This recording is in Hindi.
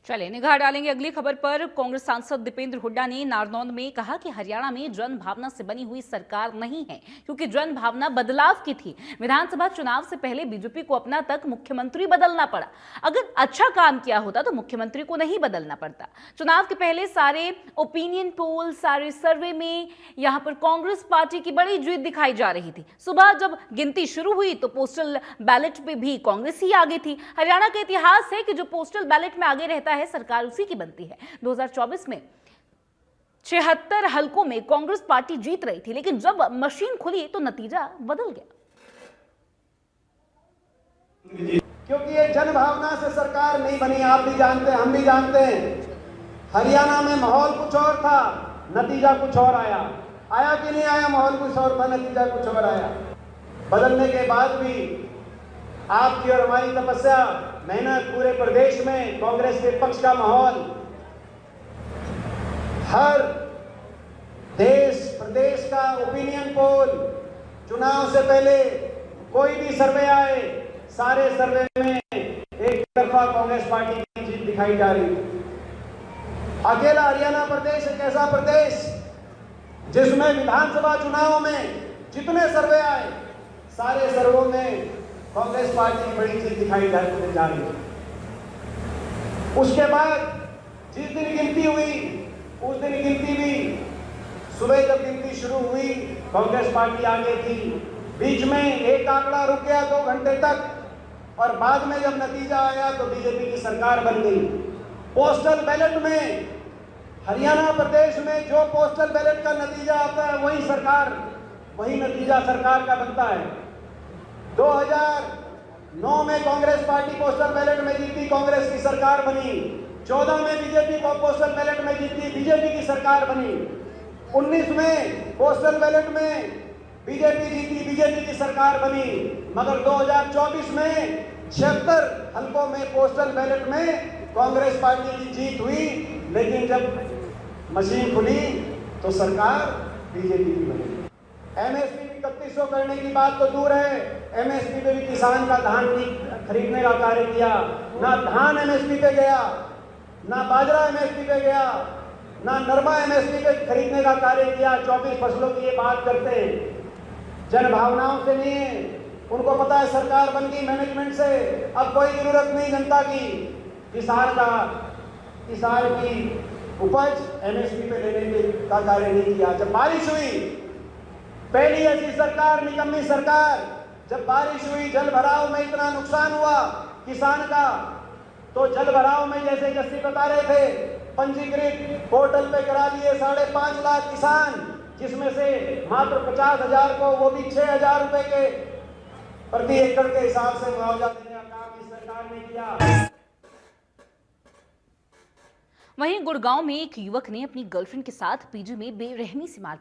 चलिए निगाह डालेंगे अगली खबर पर। कांग्रेस सांसद दीपेंद्र हुड्डा ने नारनौंद में कहा कि हरियाणा में जन भावना से बनी हुई सरकार नहीं है, क्योंकि जन भावना बदलाव की थी। विधानसभा चुनाव से पहले बीजेपी को अपना तक मुख्यमंत्री बदलना पड़ा। अगर अच्छा काम किया होता तो मुख्यमंत्री को नहीं बदलना पड़ता। चुनाव के पहले सारे ओपिनियन पोल, सारे सर्वे में यहां पर कांग्रेस पार्टी की बड़ी जीत दिखाई जा रही थी। सुबह जब गिनती शुरू हुई तो पोस्टल बैलेट पे भी कांग्रेस ही आगे थी। हरियाणा का इतिहास है कि जो पोस्टल बैलेट में आगे रहता है सरकार उसी की बनती है। 2024 में 76 हलकों में कांग्रेस पार्टी जीत रही थी, लेकिन जब मशीन खुली तो नतीजा बदल गया। क्योंकि ये जन भावना से सरकार नहीं बनी। आप भी जानते हैं, हम भी जानते हैं। हरियाणा में माहौल कुछ और था, नतीजा कुछ और आया। आया कि नहीं आया? माहौल कुछ और था, नतीजा कुछ और आया। बदलने के बाद भी आपकी और हमारी तपस्या, मेहनत, पूरे प्रदेश में कांग्रेस के पक्ष का माहौल, हर देश प्रदेश का ओपिनियन पोल, चुनाव से पहले कोई भी सर्वे आए, सारे सर्वे में एक तरफा कांग्रेस पार्टी की जीत दिखाई जा रही है। अकेला हरियाणा प्रदेश एक ऐसा प्रदेश जिसमें विधानसभा चुनाव में जितने सर्वे आए, सारे सर्वों में कांग्रेस पार्टी की बड़ी जीत दिखाई जा रही है। उसके बाद जिस दिन गिनती हुई, उस दिन गिनती भी सुबह जब गिनती शुरू हुई कांग्रेस पार्टी आगे थी। बीच में एक आंकड़ा रुक गया 2 घंटे तक, और बाद में जब नतीजा आया तो बीजेपी की सरकार बन गई। पोस्टल बैलेट में हरियाणा प्रदेश में जो पोस्टल बैलेट का नतीजा आता है वही सरकार, वही नतीजा सरकार का बनता है। 2009 में कांग्रेस पार्टी पोस्टल बैलेट में जीती, कांग्रेस की सरकार बनी। 14 में बीजेपी को पोस्टल बैलेट में जीती, बीजेपी की सरकार बनी। 19 में पोस्टल बैलेट में बीजेपी जीती, बीजेपी की सरकार बनी। मगर 2024 में 76 हलकों में पोस्टल बैलेट में कांग्रेस पार्टी की जीत हुई, लेकिन जब मशीन खुली तो सरकार बीजेपी की बनी। एमएसपी 3100 करने की बात तो दूर है, एमएसपी पे भी किसान का धान खरीदने का कार्य किया। ना धान एमएसपी पे गया, ना बाजरा एमएसपी पे गया, ना नरमा एमएसपी पे खरीदने का कार्य किया। 24 फसलों की ये बात करते हैं, जन भावनाओं से नहीं है। उनको पता है सरकार बन गई मैनेजमेंट से, अब कोई जरूरत नहीं जनता की। किसान की उपज एमएसपी पे लेने का कार्य नहीं किया। जब बारिश हुई, पहली ऐसी सरकार, निकम्मी सरकार, जब बारिश हुई, जल भराव में इतना नुकसान हुआ किसान का, तो जल भराव में जैसे जस्सी बता रहे थे, पंजीकृत पोर्टल पे करा लिए 5.5 लाख किसान, जिसमें से मात्र 50,000 को, वो भी 6,000 रुपए के प्रति एकड़ के हिसाब से मुआवजा देने का काम इस सरकार ने किया। वहीं गुड़गांव में एक युवक ने अपनी गर्लफ्रेंड के साथ पीजी में बेरहमी से मारपीट